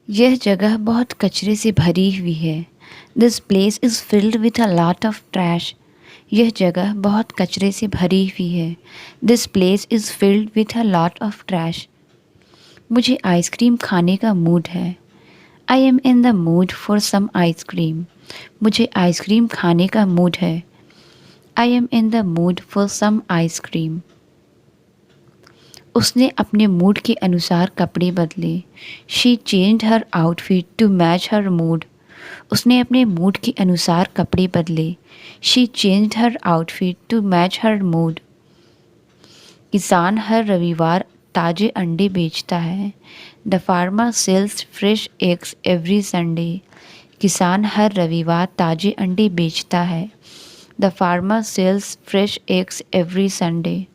यह जगह बहुत कचरे से भरी हुई है। This place is filled with a lot of trash. यह जगह बहुत कचरे से भरी हुई है। This place is filled with a lot of trash. मुझे आइसक्रीम खाने का मूड है। I am in the mood for some ice cream. मुझे आइसक्रीम खाने का मूड है। I am in the mood for some ice cream. उसने अपने मूड के अनुसार कपड़े बदले। She changed her outfit to match her mood. उसने अपने मूड के अनुसार कपड़े बदले। She changed her outfit to match her mood. किसान हर रविवार ताज़े अंडे बेचता है। The farmer sells fresh eggs every Sunday. किसान हर रविवार ताज़े अंडे बेचता है। The farmer sells fresh eggs every Sunday.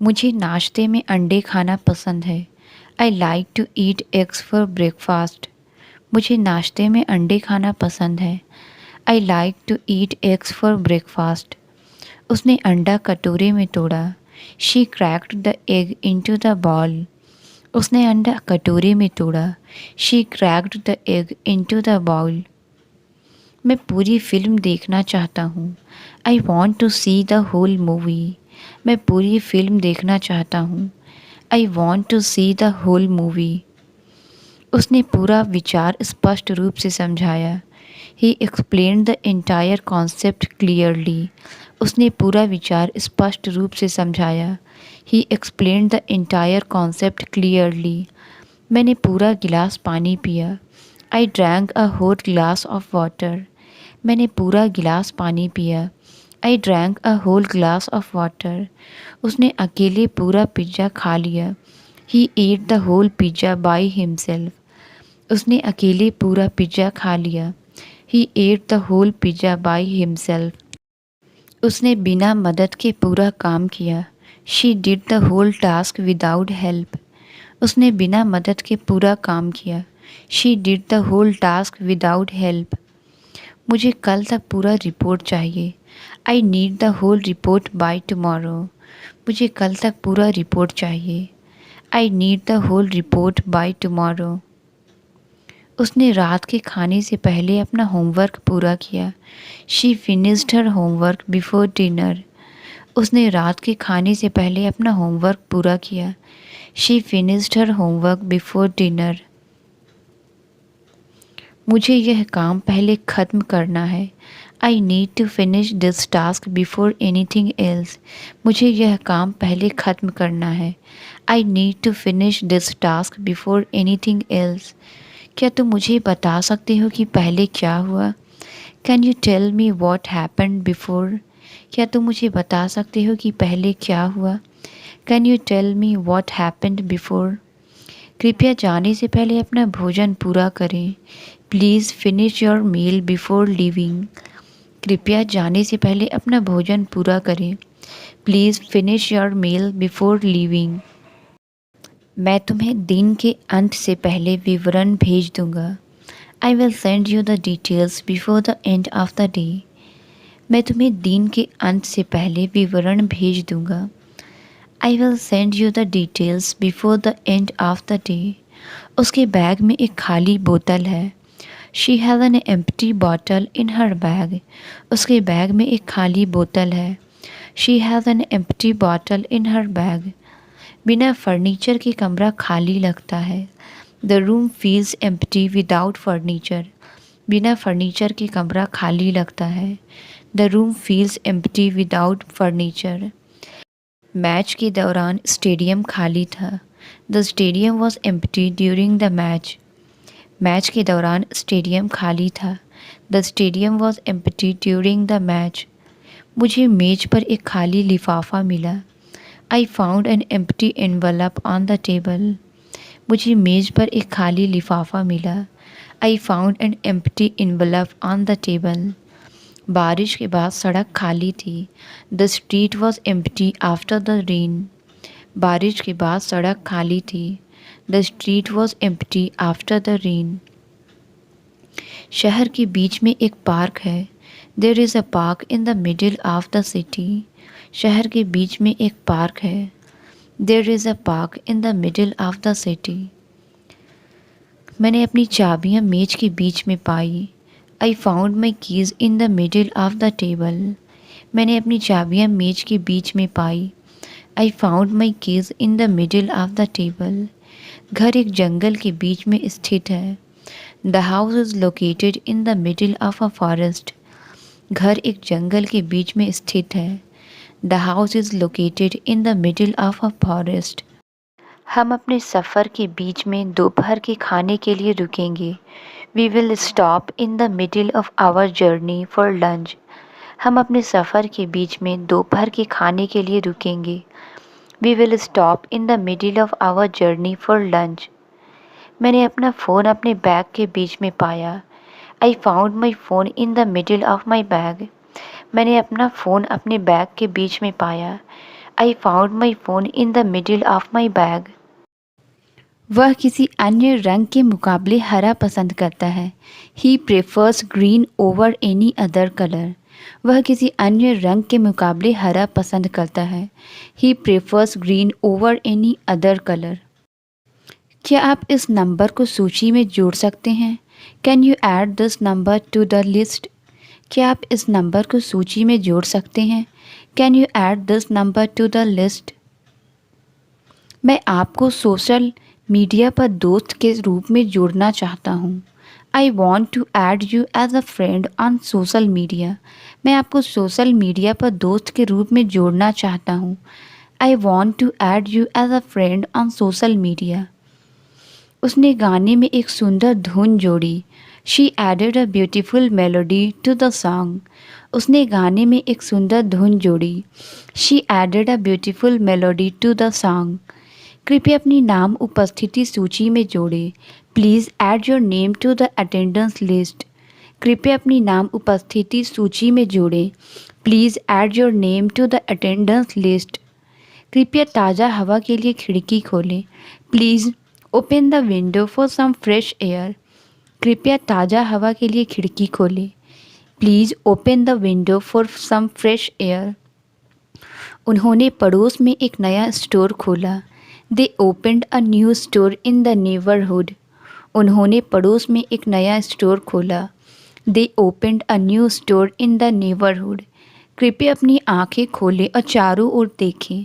मुझे नाश्ते में अंडे खाना पसंद है। I like to eat eggs for breakfast. मुझे नाश्ते में अंडे खाना पसंद है। I like to eat eggs for breakfast. उसने अंडा कटोरे में तोड़ा। She cracked the egg into the bowl. उसने अंडा कटोरे में तोड़ा। She cracked the egg into the bowl. मैं पूरी फिल्म देखना चाहता हूँ। I want to see the whole movie. मैं पूरी फिल्म देखना चाहता हूँ। I want to see the whole movie. उसने पूरा विचार स्पष्ट रूप से समझाया। He explained the entire concept clearly. उसने पूरा विचार स्पष्ट रूप से समझाया। He explained the entire concept clearly. मैंने पूरा गिलास पानी पिया। I drank a whole glass of water. मैंने पूरा गिलास पानी पिया। I drank a whole glass of water. उसने अकेले पूरा पिज्ज़ा खा लिया। He ate the whole pizza by himself. उसने अकेले पूरा पिज्ज़ा खा लिया। He ate the whole pizza by himself. उसने बिना मदद के पूरा काम किया। She did the whole task without help. उसने बिना मदद के पूरा काम किया। She did the whole task without help. मुझे कल तक पूरा रिपोर्ट चाहिए। I need the whole report by tomorrow. मुझे कल तक पूरा रिपोर्ट चाहिए। I need the whole report by tomorrow. उसने रात के खाने से पहले अपना होमवर्क पूरा किया। She finished her homework before dinner. उसने रात के खाने से पहले अपना होमवर्क पूरा किया। She finished her homework before dinner. मुझे यह काम पहले ख़त्म करना है। I need to finish this task before anything else. मुझे यह काम पहले ख़त्म करना है। I need to finish this task before anything else. क्या तुम मुझे बता सकते हो कि पहले क्या हुआ? Can you tell me what happened before? क्या तुम मुझे बता सकते हो कि पहले क्या हुआ? Can you tell me what happened before? कृपया जाने से पहले अपना भोजन पूरा करें। Please finish your meal before leaving. कृपया जाने से पहले अपना भोजन पूरा करें। Please finish your meal before leaving. मैं तुम्हें दिन के अंत से पहले विवरण भेज दूंगा। I will send you the details before the end of the day. मैं तुम्हें दिन के अंत से पहले विवरण भेज दूंगा। I will send you the details before the end of the day. उसके बैग में एक खाली बोतल है। She has an empty bottle in her bag. उसके बैग में एक खाली बोतल है। She has an empty bottle in her bag. बिना फर्नीचर के कमरा खाली लगता है। The room feels empty without furniture. बिना फर्नीचर के कमरा खाली लगता है। The room feels empty without furniture. Match के दौरान स्टेडियम खाली था। The stadium was empty during the match. Match के दौरान स्टेडियम खाली था। The stadium was empty during the match. मुझे मेज पर एक खाली लिफाफा मिला। I found an empty envelope on the table. मुझे मेज पर एक खाली लिफाफा मिला। I found an empty envelope on the table. बारिश के बाद सड़क खाली थी। The street was empty after the rain. बारिश के बाद सड़क खाली थी। The street was empty after the rain. शहर के बीच में एक पार्क है। There is a park in the middle of the city. शहर के बीच में एक पार्क है। There is a park in the middle of the city. मैंने अपनी चाबियाँ मेज के बीच में पाई। I found my keys in the middle of the table. मैंने अपनी चाबियाँ मेज के बीच में पाई। I found my keys in the middle of the table. घर एक जंगल के बीच में स्थित है। The house is located in the middle of a forest. घर एक जंगल के बीच में स्थित है। The house is located in the middle of a forest. हम अपने सफ़र के बीच में दोपहर के खाने के लिए रुकेंगे। We will stop in the middle of our journey for lunch. हम अपने सफ़र के बीच में दोपहर के खाने के लिए रुकेंगे। We will stop in the middle of our journey for lunch. मैंने अपना फ़ोन अपने बैग के बीच में पाया। I found my phone in the middle of my bag. मैंने अपना फ़ोन अपने बैग के बीच में पाया। I found my phone in the middle of my bag. वह किसी अन्य रंग के मुकाबले हरा पसंद करता है। He prefers green over any other colour. वह किसी अन्य रंग के मुकाबले हरा पसंद करता है। He prefers green over any other colour. क्या आप इस नंबर को सूची में जोड़ सकते हैं? Can you add this number two the list? क्या आप इस नंबर को सूची में जोड़ सकते हैं? Can you add this number two the list? मैं आपको सोशल मीडिया पर दोस्त के रूप में जोड़ना चाहता हूँ। I want to add you as a friend on social media. मैं आपको सोशल मीडिया पर दोस्त के रूप में जोड़ना चाहता हूँ। I want to add you as a friend on social media. उसने गाने में एक सुंदर धुन जोड़ी। She added a beautiful melody to the song. उसने गाने में एक सुंदर धुन जोड़ी। She added a beautiful melody to the song. कृपया अपनी नाम उपस्थिति सूची में जोड़ें। Please add your name to the attendance list. कृपया अपनी नाम उपस्थिति सूची में जोड़ें। Please add your name to the attendance list. कृपया ताज़ा हवा के लिए खिड़की खोलें। Please open the window for some fresh air. कृपया ताज़ा हवा के लिए खिड़की खोलें। Please open the window for some fresh air. उन्होंने पड़ोस में एक नया स्टोर खोला। They opened a new store in the neighbourhood. उन्होंने पड़ोस में एक नया स्टोर खोला। They opened a new store in the neighbourhood. कृपया अपनी आंखें खोलें और चारों ओर देखें।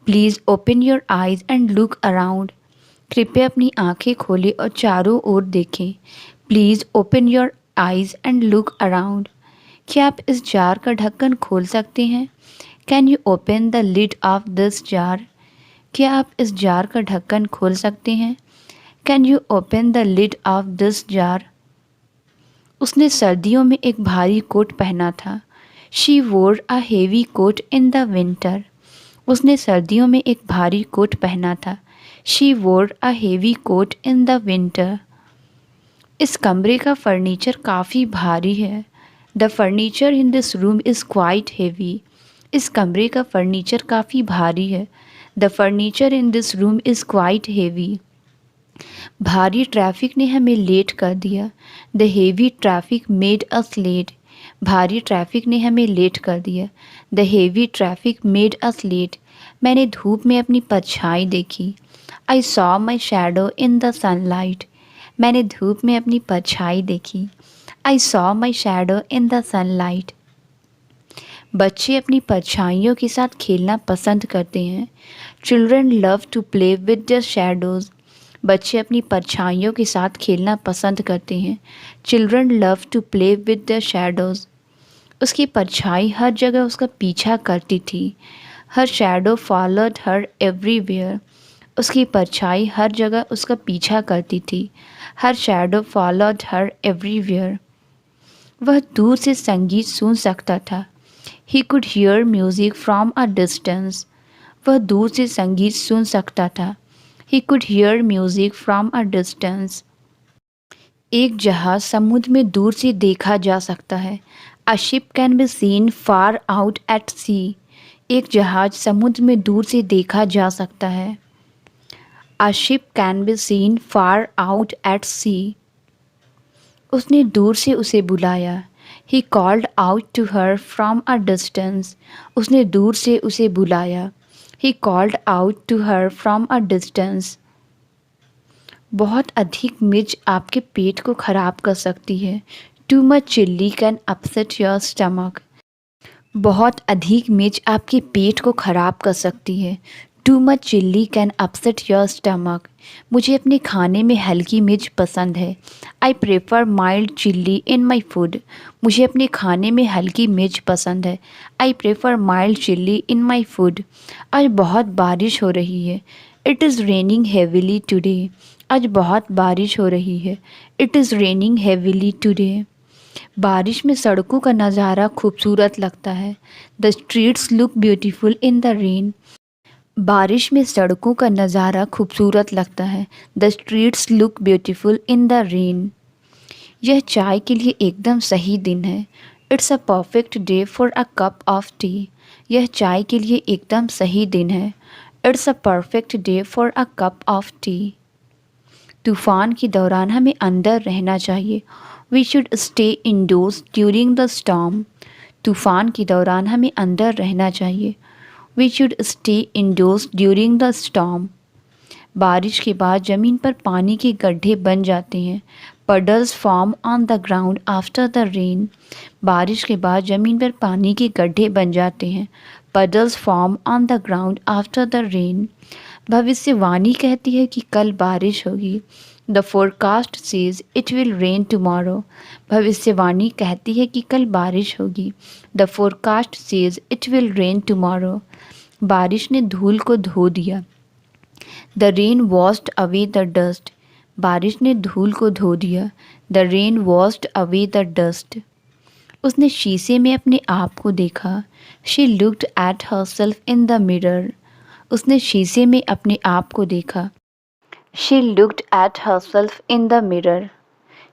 Please open your eyes and look around. कृपया अपनी आंखें खोलें और चारों ओर देखें। Please open your eyes and look around. क्या आप इस जार का ढक्कन खोल सकते हैं? Can you open the lid of this jar? क्या आप इस जार का ढक्कन खोल सकते हैं? Can you open the lid of this jar? उसने सर्दियों में एक भारी कोट पहना था। She wore a heavy coat in the winter. उसने सर्दियों में एक भारी कोट पहना था। She wore a heavy coat in the winter. इस कमरे का फर्नीचर काफ़ी भारी है। The furniture in this room is quite heavy. इस कमरे का फर्नीचर काफ़ी भारी है। The furniture in this room is quite heavy. भारी ट्रैफिक ने हमें लेट कर दिया। The heavy traffic made us late. भारी ट्रैफिक ने हमें लेट कर दिया। The heavy traffic made us late. मैंने धूप में अपनी परछाई देखी। I saw my shadow in the sunlight. मैंने धूप में अपनी परछाई देखी। I saw my shadow in the sunlight. बच्चे अपनी परछाइयों के साथ खेलना पसंद करते हैं। Children love to play with their shadows. बच्चे अपनी परछाइयों के साथ खेलना पसंद करते हैं। Children love to play with their shadows. उसकी परछाई हर जगह उसका पीछा करती थी। Her shadow followed her everywhere. उसकी परछाई हर जगह उसका पीछा करती थी। Her shadow followed her everywhere. वह दूर से संगीत सुन सकता था। He could hear music from a distance. वह दूर से संगीत सुन सकता था। He could hear music from a distance. एक जहाज़ समुद्र में दूर से देखा जा सकता है। A ship can be seen far out at sea. एक जहाज़ समुद्र में दूर से देखा जा सकता है। A ship can be seen far out at sea. उसने दूर से उसे बुलाया। He called out to her from a distance. उसने दूर से उसे बुलाया। He called out to her from a distance. बहुत अधिक मिर्च आपके पेट को ख़राब कर सकती है। Too much chilli can upset your stomach. बहुत अधिक मिर्च आपके पेट को ख़राब कर सकती है। Too much chilli can upset your stomach. मुझे अपने खाने में हल्की मिर्च पसंद है। I prefer mild chilli in my food. मुझे अपने खाने में हल्की मिर्च पसंद है। I prefer mild chilli in my food. आज बहुत बारिश हो रही है। It is raining heavily today. आज बहुत बारिश हो रही है। It is raining heavily today. बारिश में सड़कों का नज़ारा खूबसूरत लगता है। The streets look beautiful in the rain. बारिश में सड़कों का नज़ारा खूबसूरत लगता है। The streets look beautiful in the rain. यह चाय के लिए एकदम सही दिन है। It's a perfect day for a cup of tea. यह चाय के लिए एकदम सही दिन है। It's a perfect day for a cup of tea. तूफ़ान के दौरान हमें अंदर रहना चाहिए। We should stay indoors during the storm. तूफ़ान के दौरान हमें अंदर रहना चाहिए। We should stay indoors during the storm. बारिश के बाद ज़मीन पर पानी के गड्ढे बन जाते हैं। Puddles form on the ground after the rain. बारिश के बाद ज़मीन पर पानी के गड्ढे बन जाते हैं। Puddles form on the ground after the rain. भविष्यवाणी कहती है कि कल बारिश होगी। The forecast says it will rain tomorrow. भविष्यवाणी कहती है कि कल बारिश होगी। The forecast says it will rain tomorrow. बारिश ने धूल को धो दिया। The rain washed away the dust. बारिश ने धूल को धो दिया। The rain washed away the dust. उसने शीशे में अपने आप को देखा। She looked at herself in the mirror. उसने शीशे में अपने आप को देखा। She looked at herself in the mirror.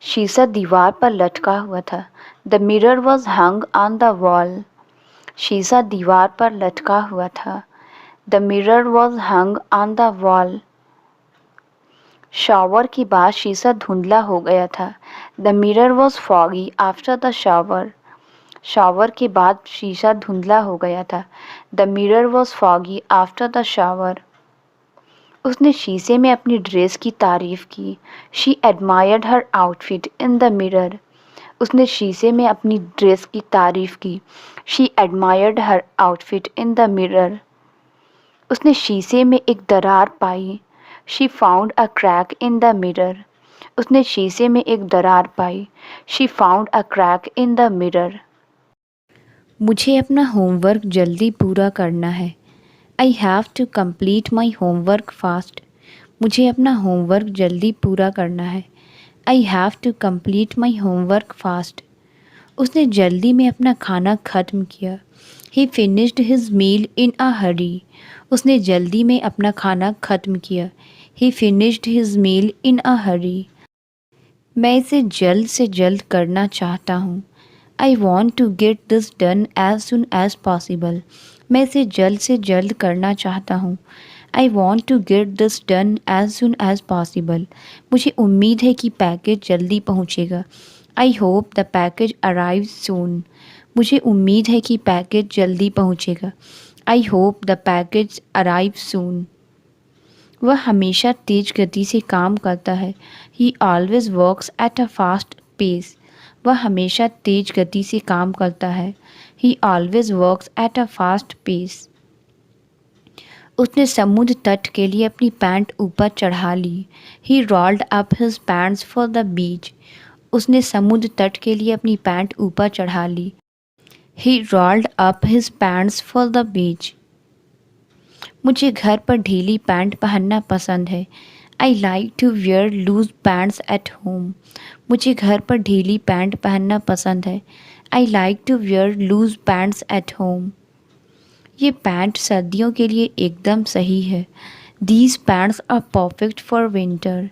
शीशा दीवार पर लटका हुआ था। The mirror was hung on the wall. शीशा दीवार पर लटका हुआ था। The mirror was hung on the wall. Shower के बाद शीशा धुंधला हो गया था। The mirror was foggy after the shower. Shower के बाद शीशा धुंधला हो गया था। The mirror was foggy after the shower. उसने शीशे में अपनी ड्रेस की तारीफ की। She admired her outfit in the mirror. उसने शीशे में अपनी ड्रेस की तारीफ की। She admired her outfit in the mirror. उसने शीशे में एक दरार पाई। She found a crack in the mirror. उसने शीशे में एक दरार पाई। She found a crack in the mirror. मुझे अपना होमवर्क जल्दी पूरा करना है। I have to complete my homework fast. मुझे अपना होमवर्क जल्दी पूरा करना है। I have to complete my homework fast. उसने जल्दी में अपना खाना ख़त्म किया। He finished his meal in a hurry. उसने जल्दी में अपना खाना ख़त्म किया। He finished his meal in a hurry. मैं इसे जल्द से जल्द करना चाहता हूँ। I want to get this done as soon as possible. मैं इसे जल्द से जल्द करना चाहता हूँ। I want to get this done as soon as possible. मुझे उम्मीद है कि पैकेज जल्दी पहुँचेगा। I hope the package arrive soon. मुझे उम्मीद है कि पैकेज जल्दी पहुँचेगा। I hope the package arrive soon. वह हमेशा तेज गति से काम करता है। He always works at a fast pace. वह हमेशा तेज गति से काम करता है। He always works at a fast pace. उसने समुद्र तट के लिए अपनी पैंट ऊपर चढ़ा ली। He rolled up his pants for the beach. उसने समुद्र तट के लिए अपनी पैंट ऊपर चढ़ा ली। He rolled up his pants for the beach. मुझे घर पर ढीली पैंट पहनना पसंद है। I like to wear loose pants at home. मुझे घर पर ढीली पैंट पहनना पसंद है। I like to wear loose pants at home. ये पैंट सर्दियों के लिए एकदम सही है। These pants are perfect for winter.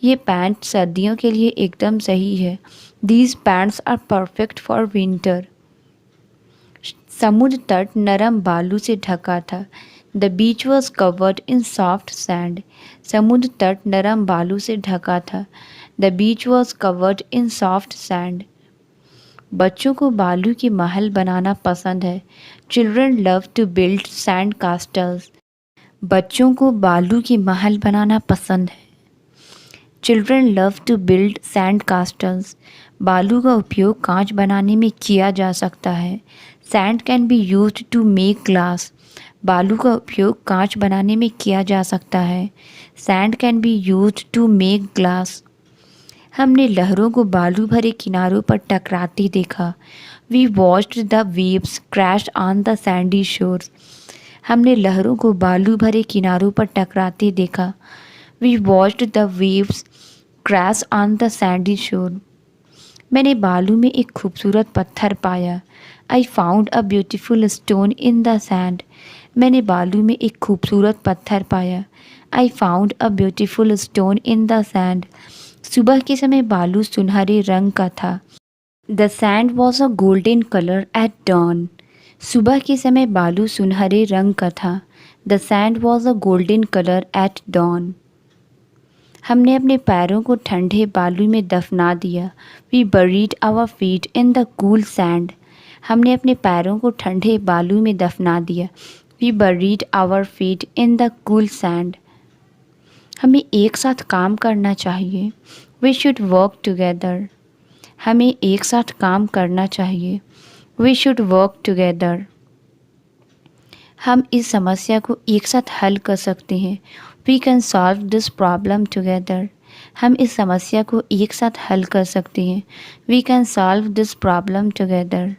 ये पैंट सर्दियों के लिए एकदम सही है। These pants are perfect for winter. समुद्र तट नरम बालू से ढका था। The beach was covered in soft sand. समुद्र तट नरम बालू से ढका था। The beach was covered in soft sand. बच्चों को बालू के महल बनाना पसंद है। Children love to build sand कास्टल्स। बच्चों को बालू के महल बनाना पसंद है। Children love to build sand castles. बालू का उपयोग कांच बनाने में किया जा सकता है। Sand can be used to make glass. बालू का उपयोग कांच बनाने में किया जा सकता है। Sand can be used to make glass. हमने लहरों को बालू भरे किनारों पर टकराते देखा। We watched the waves crash on the sandy shores. हमने लहरों को बालू भरे किनारों पर टकराते देखा। We watched the waves crash on the sandy shore. मैंने बालू में एक खूबसूरत पत्थर पाया। I found a beautiful stone in the sand. मैंने बालू में एक खूबसूरत पत्थर पाया। I found a beautiful stone in the sand. सुबह के समय बालू सुनहरे रंग का था। The sand was a golden colour at dawn. सुबह के समय बालू सुनहरे रंग का था। The sand was a golden colour at dawn. हमने अपने पैरों को ठंडे बालू में दफना दिया। We buried our feet in the cool sand. हमने अपने पैरों को ठंडे बालू में दफना दिया। We buried our feet in the cool sand. हमें एक साथ काम करना चाहिए। We should work together. हमें एक साथ काम करना चाहिए। We should work together. हम इस समस्या को एक साथ हल कर सकते हैं। We can solve this problem together. हम इस समस्या को एक साथ हल कर सकते हैं। We can solve this problem together.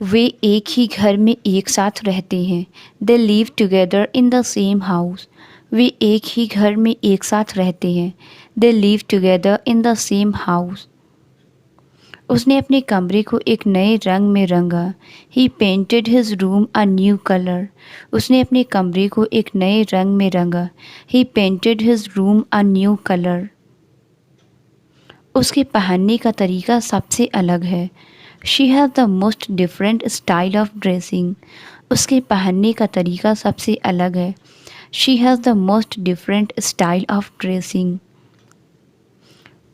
वे एक ही घर में एक साथ रहते हैं। They live together in the same house. वे एक ही घर में एक साथ रहते हैं। They live together in the same house. उसने अपने कमरे को एक नए रंग में रंगा। He painted his room a new colour. उसने अपने कमरे को एक नए रंग में रंगा। He painted his room a new colour. उसके पहनने का तरीका सबसे अलग है। She has the most different style of dressing. उसके पहनने का तरीका सबसे अलग है। She has the most different style of dressing.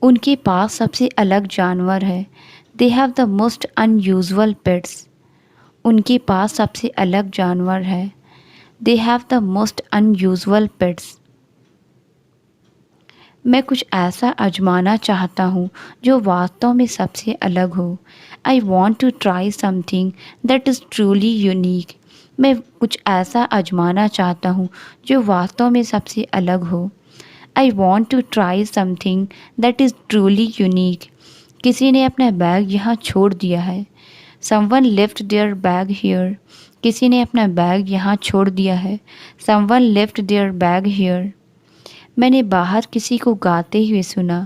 उनके पास सबसे अलग जानवर है। They have the most unusual pets. उनके पास सबसे अलग जानवर है। They have the most unusual pets. मैं कुछ ऐसा आजमाना चाहता हूँ जो वास्तव में सबसे अलग हो। I want to try something that is truly unique. मैं कुछ ऐसा आजमाना चाहता हूँ जो वास्तव में सबसे अलग हो। I want to try something that is truly unique. किसी ने अपना बैग यहाँ छोड़ दिया है। Someone left their bag here. किसी ने अपना बैग यहाँ छोड़ दिया है। Someone left their bag here. मैंने बाहर किसी को गाते हुए सुना।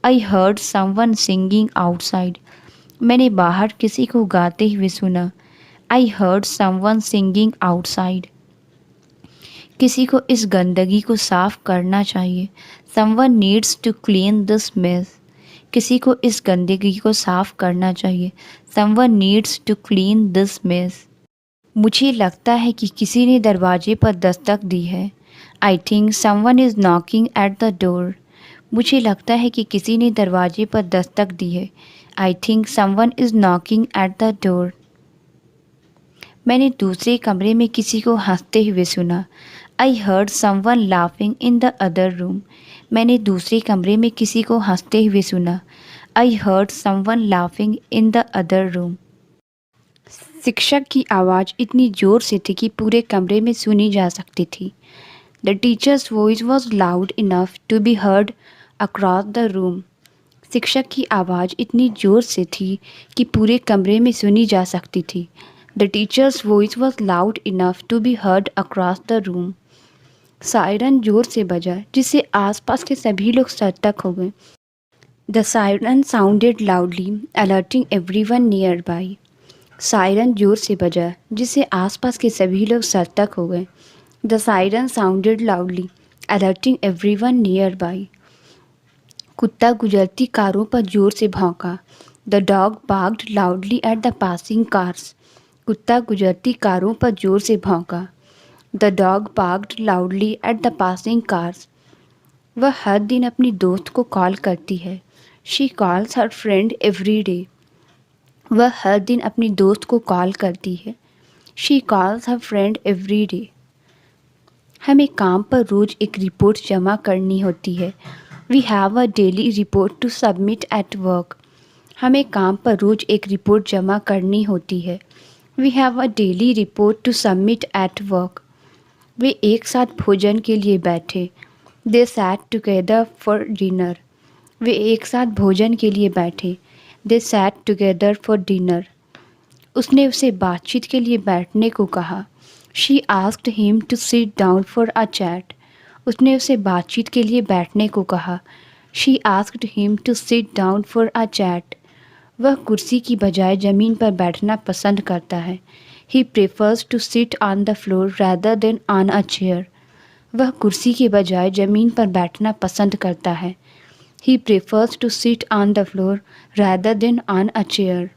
I heard someone singing outside. मैंने बाहर किसी को गाते हुए सुना। I heard someone singing outside. किसी को इस गंदगी को साफ करना चाहिए। Someone needs to clean this mess. किसी को इस गंदगी को साफ करना चाहिए। Someone needs to clean this mess. मुझे लगता है कि किसी ने दरवाजे पर दस्तक दी है। I think someone is knocking at the door. मुझे लगता है कि किसी ने दरवाजे पर दस्तक दी है। I think someone is knocking at the door. मैंने दूसरे कमरे में किसी को हंसते हुए सुना। I heard someone laughing in the other room. मैंने दूसरे कमरे में किसी को हंसते हुए सुना। I heard someone laughing in the other room. शिक्षक की आवाज़ इतनी ज़ोर से थी कि पूरे कमरे में सुनी जा सकती थी। The teacher's voice was loud enough to be heard across the room. शिक्षक की आवाज़ इतनी ज़ोर से थी कि पूरे कमरे में सुनी जा सकती थी। The teacher's voice was loud enough to be heard across the room. Siren जोर से बजा जिससे आसपास के सभी लोग सतर्क हो गए। The siren sounded loudly alerting everyone near by. Siren जोर से बजा जिससे आसपास के सभी लोग सतर्क हो गए। The siren sounded loudly alerting everyone nearby. कुत्ता गुजरती कारों पर जोर से भौंका। The dog barked loudly at the passing cars. कुत्ता गुजरती कारों पर जोर से भौंका। The dog barked loudly at the passing cars. वह हर दिन अपनी दोस्त को कॉल करती है। She calls her friend every day. वह हर दिन अपनी दोस्त को कॉल करती है। She calls her friend every day. हमें काम पर रोज़ एक रिपोर्ट जमा करनी होती है। We have a daily report to submit at work. हमें काम पर रोज़ एक रिपोर्ट जमा करनी होती है। We have a daily report to submit at work. वे एक साथ भोजन के लिए बैठे। They sat together for dinner. वे एक साथ भोजन के लिए बैठे। They sat together for dinner. उसने उसे बातचीत के लिए बैठने को कहा। She asked him to sit down for a chat. उसने उसे बातचीत के लिए बैठने को कहा। She asked him to sit down for a chat. वह कुर्सी की बजाय ज़मीन पर बैठना पसंद करता है। He prefers to sit on the floor rather than on a chair. वह कुर्सी के बजाय ज़मीन पर बैठना पसंद करता है। He prefers to sit on the floor rather than on a chair.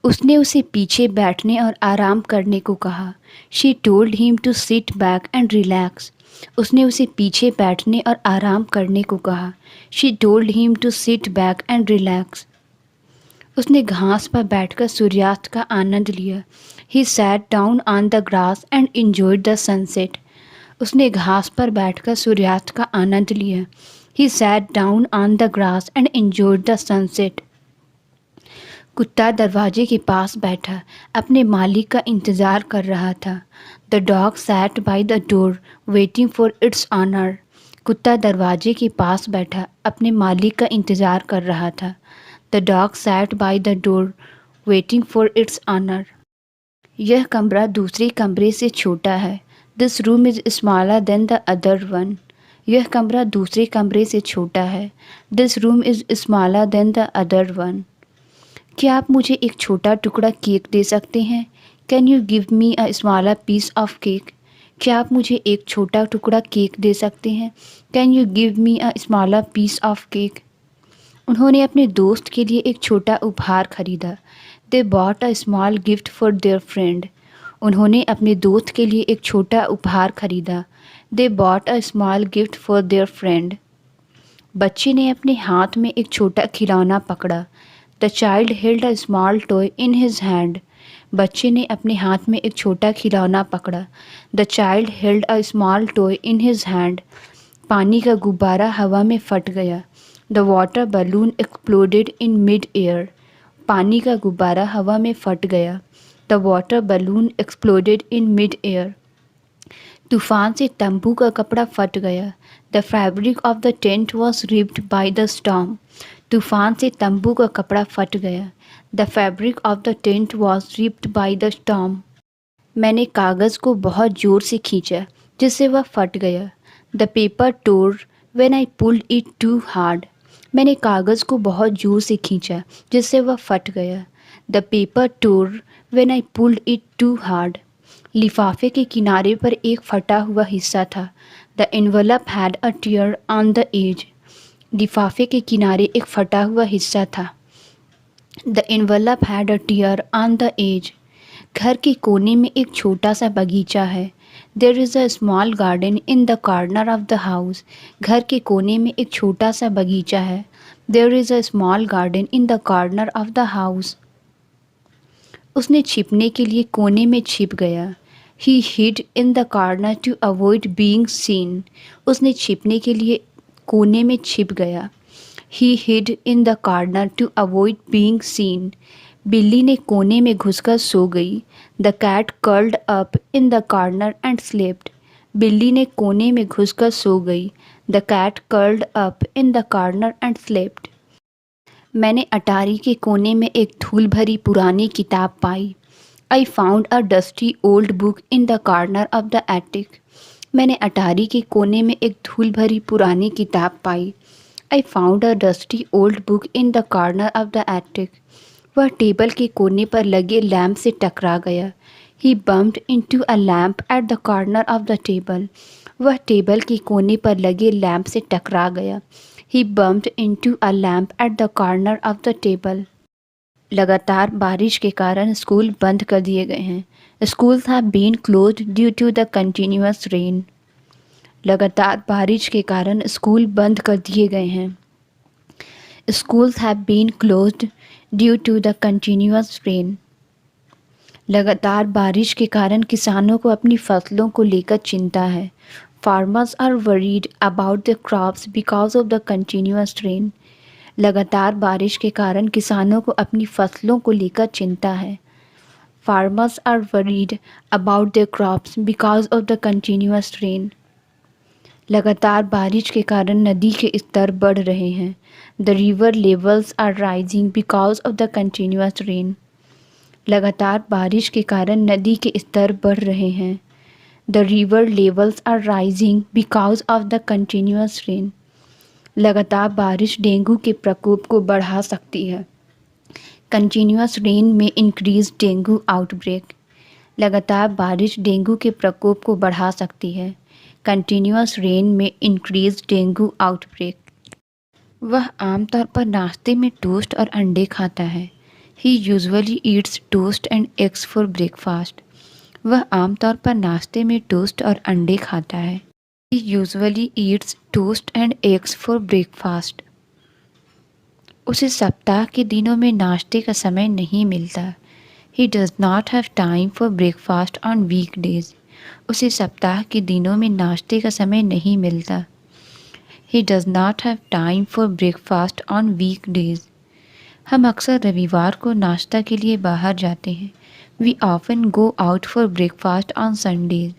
उसने उसे पीछे बैठने और आराम करने को कहा। She told him to sit back and relax. उसने उसे पीछे बैठने और आराम करने को कहा। She told him to sit back and relax. उसने घास पर बैठकर सूर्यास्त का आनंद लिया। He sat down on the grass and enjoyed the sunset. उसने घास पर बैठकर सूर्यास्त का आनंद लिया। He sat down on the grass and enjoyed the sunset. कुत्ता दरवाजे के पास बैठा अपने मालिक का इंतज़ार कर रहा था। The dog sat by the door waiting for its owner. कुत्ता दरवाजे के पास बैठा अपने मालिक का इंतज़ार कर रहा था। The dog sat by the door waiting for its owner. यह कमरा दूसरे कमरे से छोटा है। This room is smaller than the other one. यह कमरा दूसरे कमरे से छोटा है। This room is smaller than the other one. क्या आप मुझे एक छोटा टुकड़ा केक दे सकते हैं? Can you give me a smaller piece of cake? क्या आप मुझे एक छोटा टुकड़ा केक दे सकते हैं? Can you give me a smaller piece of cake? उन्होंने अपने दोस्त के लिए एक छोटा उपहार खरीदा। They bought a small gift for their friend. उन्होंने अपने दोस्त के लिए एक छोटा उपहार खरीदा। They bought a small gift for their friend. बच्चे ने अपने हाथ में एक छोटा खिलौना पकड़ा। The child held a small toy in his hand. बच्चे ने अपने हाथ में एक छोटा खिलौना पकड़ा। The child held a small toy in his hand. पानी का गुब्बारा हवा में फट गया। The water balloon exploded in mid air. पानी का गुब्बारा हवा में फट गया। The water balloon exploded in mid air. तूफान से तंबू का कपड़ा फट गया। The fabric of the tent was ripped by the storm. तूफान से तंबू का कपड़ा फट गया। The fabric of the tent was ripped by the storm. मैंने कागज़ को बहुत ज़ोर से खींचा जिससे वह फट गया। The paper tore when I pulled it too hard. मैंने कागज़ को बहुत ज़ोर से खींचा जिससे वह फट गया। The paper tore when I pulled it too hard. लिफाफे के किनारे पर एक फटा हुआ हिस्सा था। The envelope had a tear on the edge. लिफाफे के किनारे एक फटा हुआ हिस्सा था। The envelope had a tear on the edge. घर के कोने में एक छोटा सा बगीचा है। There is a small garden in the corner of the house. घर के कोने में एक छोटा सा बगीचा है। There is a small garden in the corner of the house. उसने छिपने के लिए कोने में छिप गया। He hid in the corner to avoid being seen. उसने छिपने के लिए कोने में छिप गया। He hid in the corner to avoid being seen. बिल्ली ने कोने में घुसकर सो गई। The cat curled up in the corner and slept. बिल्ली ने कोने में घुसकर सो गई। The cat curled up in the corner and slept. मैंने अटारी के कोने में एक धूल भरी पुरानी किताब पाई। I found a dusty old book in the corner of the attic. मैंने अटारी के कोने में एक धूल भरी पुरानी किताब पाई। I found a dusty old book in the corner of the attic. वह टेबल के कोने पर लगे लैम्प से टकरा गया। He bumped into a lamp at the corner of the table. वह टेबल के कोने पर लगे लैम्प से टकरा गया। He bumped into a lamp at the corner of the table. लगातार बारिश के कारण स्कूल बंद कर दिए गए हैं। Schools have been closed due to the continuous rain. लगातार बारिश के कारण स्कूल बंद कर दिए गए हैं। Schools have been closed due to the continuous rain. लगातार बारिश के कारण किसानों को अपनी फसलों को लेकर चिंता है। Farmers are worried about the crops because of the continuous rain. लगातार बारिश के कारण किसानों को अपनी फसलों को लेकर चिंता है। Farmers are worried about the crops because of the continuous rain. लगातार बारिश के कारण नदी के स्तर बढ़ रहे हैं। The river levels are rising because of the continuous rain. लगातार बारिश के कारण नदी के स्तर बढ़ रहे हैं। The river levels are rising because of the continuous rain. लगातार बारिश डेंगू के प्रकोप को बढ़ा सकती है। Continuous rain may increase dengue outbreak. लगातार बारिश डेंगू के प्रकोप को बढ़ा सकती है। Continuous rain may increase dengue outbreak. वह आमतौर पर नाश्ते में टोस्ट और अंडे खाता है। He usually eats toast and eggs for breakfast. वह आमतौर पर नाश्ते में टोस्ट और अंडे खाता है। He usually eats toast and eggs for breakfast. उसे सप्ताह के दिनों में नाश्ते का समय नहीं मिलता। He does not have time for breakfast on weekdays. उसे सप्ताह के दिनों में नाश्ते का समय नहीं मिलता। He does not have time for breakfast on weekdays. हम अक्सर रविवार को नाश्ता के लिए बाहर जाते हैं। We often go out for breakfast on Sundays.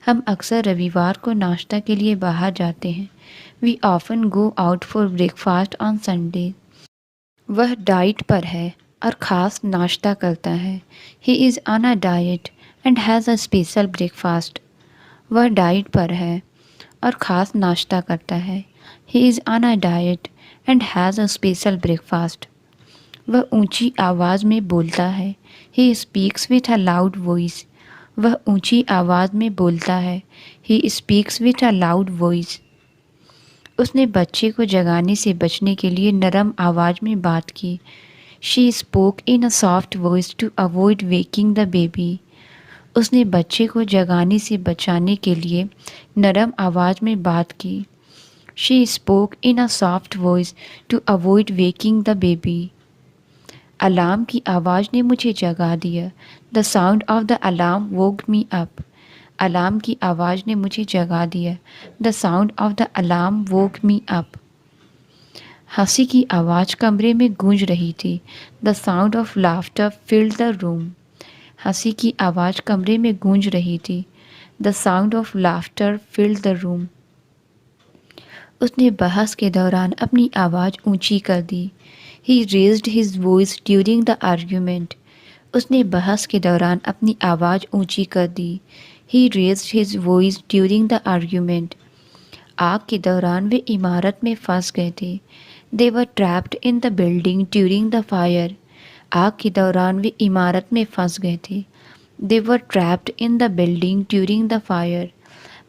हम अक्सर रविवार को नाश्ता के लिए बाहर जाते हैं। We often go out for breakfast on Sundays. वह डाइट पर है और ख़ास नाश्ता करता है। He is on a diet and has a special breakfast. वह डाइट पर है और ख़ास नाश्ता करता है। He is on a diet and has a special breakfast. वह ऊंची आवाज़ में बोलता है। He speaks with a loud voice. वह ऊंची आवाज़ में बोलता है। He speaks with a loud voice. उसने बच्चे को जगाने से बचने के लिए नरम आवाज़ में बात की। She spoke in a soft voice to avoid waking the baby. उसने बच्चे को जगाने से बचाने के लिए नरम आवाज़ में बात की। She spoke in a soft voice to avoid waking the baby. Alarm की आवाज़ ने मुझे जगा दिया। The sound of the alarm woke me up. Alarm की आवाज़ ने मुझे जगा दिया। The sound of the alarm woke me up. हंसी की आवाज़ कमरे में गूंज रही थी। The sound of laughter filled the room. हंसी की आवाज़ कमरे में गूंज रही थी। The sound of laughter filled the room. उसने बहस के दौरान अपनी आवाज़ ऊंची कर दी। He raised his voice during the argument. उसने बहस के दौरान अपनी आवाज़ ऊंची कर दी। He raised his voice during the argument. आग के दौरान वे इमारत में फंस गए थे। They were trapped in the building during the fire. आग के दौरान वे इमारत में फंस गए थे। They were trapped in the building during the fire.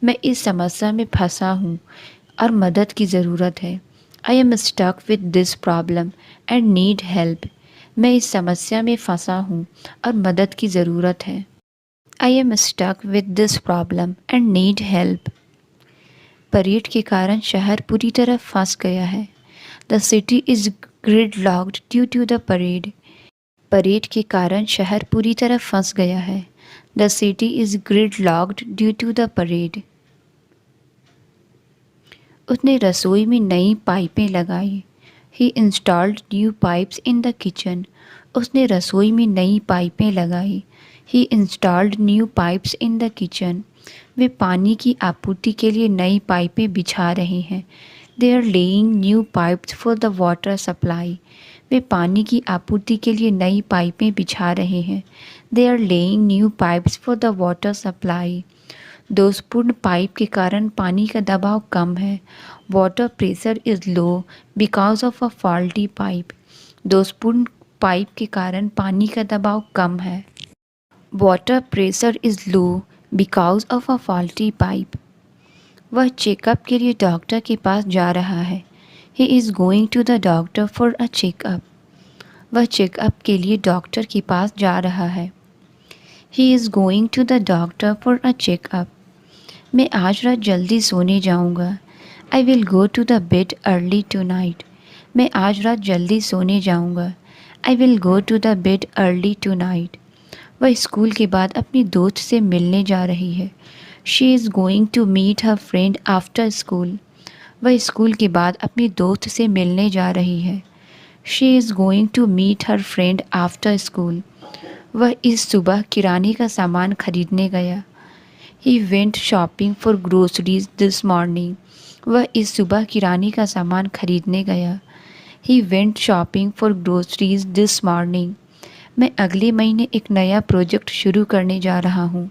मैं इस समस्या में फंसा हूँ और मदद की ज़रूरत है। I am stuck with this problem and need help. मैं इस समस्या में फंसा हूँ और मदद की ज़रूरत है। I am stuck with this problem and need help. Parade के कारण शहर पूरी तरह फंस गया है। The city is gridlocked due to the parade. Parade के कारण शहर पूरी तरह फंस गया है। The city is gridlocked due to the parade. उसने रसोई में नई पाइपें लगाई। He installed new pipes in the kitchen. उसने रसोई में नई पाइपें लगाई। He installed new pipes in the kitchen. वे पानी की आपूर्ति के लिए नई पाइपें बिछा रहे हैं। They are laying new pipes for the water supply. वे पानी की आपूर्ति के लिए नई पाइपें बिछा रहे हैं। They are laying new pipes for the water supply. दोषपूर्ण पाइप के कारण पानी का दबाव कम है। Water pressure is low because of a faulty pipe. दोषपूर्ण पाइप के कारण पानी का दबाव कम है। Water pressure is low because of a faulty pipe. वह चेकअप के लिए डॉक्टर के पास जा रहा है। He is going to the doctor for a checkup. वह चेकअप के लिए डॉक्टर के पास जा रहा है। He is going to the doctor for a checkup. मैं आज रात जल्दी सोने जाऊंगा। I will go to the bed early tonight. मैं आज रात जल्दी सोने जाऊंगा। I will go to the bed early tonight. वह स्कूल के बाद अपनी दोस्त से मिलने जा रही है। She is going to meet her friend after school. वह स्कूल के बाद अपनी दोस्त से मिलने जा रही है। She is going to meet her friend after school. वह इस सुबह किराने का सामान खरीदने गया। He went shopping for groceries this morning. वह इस सुबह किराने का सामान खरीदने गया। He went shopping for groceries this morning. मैं अगले महीने एक नया प्रोजेक्ट शुरू करने जा रहा हूँ।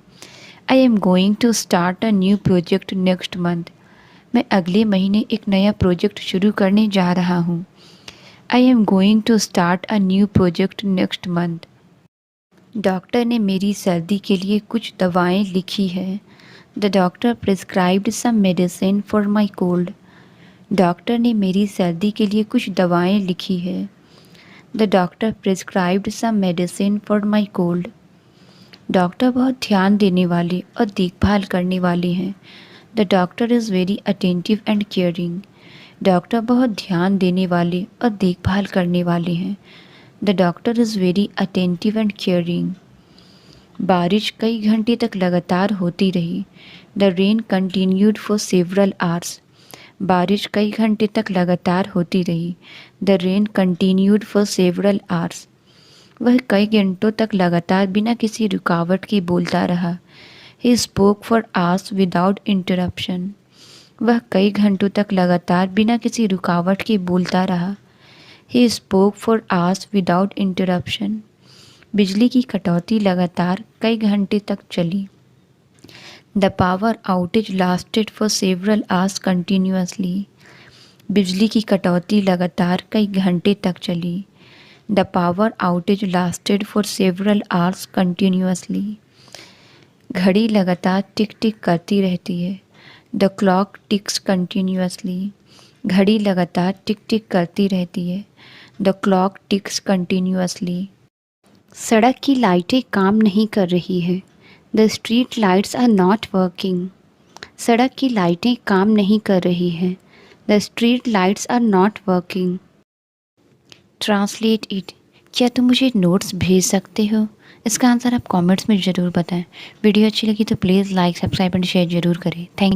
I am going to start a new project next month. मैं अगले महीने एक नया प्रोजेक्ट शुरू करने जा रहा हूँ। I am going to start a new project next month. Doctor ने मेरी सर्दी के लिए कुछ दवाएं लिखी है। The doctor prescribed some medicine for my cold. Doctor ने मेरी सर्दी के लिए कुछ दवाएं लिखी है। The doctor prescribed some medicine for my cold. Doctor बहुत ध्यान देने वाले और देखभाल करने वाले हैं। The doctor is very attentive and caring. Doctor बहुत ध्यान देने वाले और देखभाल करने वाले हैं। The doctor is very attentive and caring. बारिश कई घंटे तक लगातार होती रही। The rain continued for several hours. बारिश कई घंटे तक लगातार होती रही। The rain continued for several hours. वह कई घंटों तक लगातार बिना किसी रुकावट के बोलता रहा। He spoke for hours without interruption. वह कई घंटों तक लगातार बिना किसी रुकावट के बोलता रहा। He spoke for hours without interruption. बिजली की कटौती लगातार कई घंटे तक चली। The power outage lasted for several hours continuously. बिजली की कटौती लगातार कई घंटे तक चली। The power outage lasted for several hours continuously. घड़ी लगातार टिक टिक करती रहती है। The clock ticks continuously. घड़ी लगातार टिक टिक करती रहती है। The clock ticks continuously. सड़क की लाइटें काम नहीं कर रही हैं। The street lights are not working. सड़क की लाइटें काम नहीं कर रही हैं। The street lights are not working. Translate it. क्या तुम मुझे नोट्स भेज सकते हो? इसका आंसर आप कमेंट्स में ज़रूर बताएं। वीडियो अच्छी लगी तो please like, subscribe and share ज़रूर करें। थैंक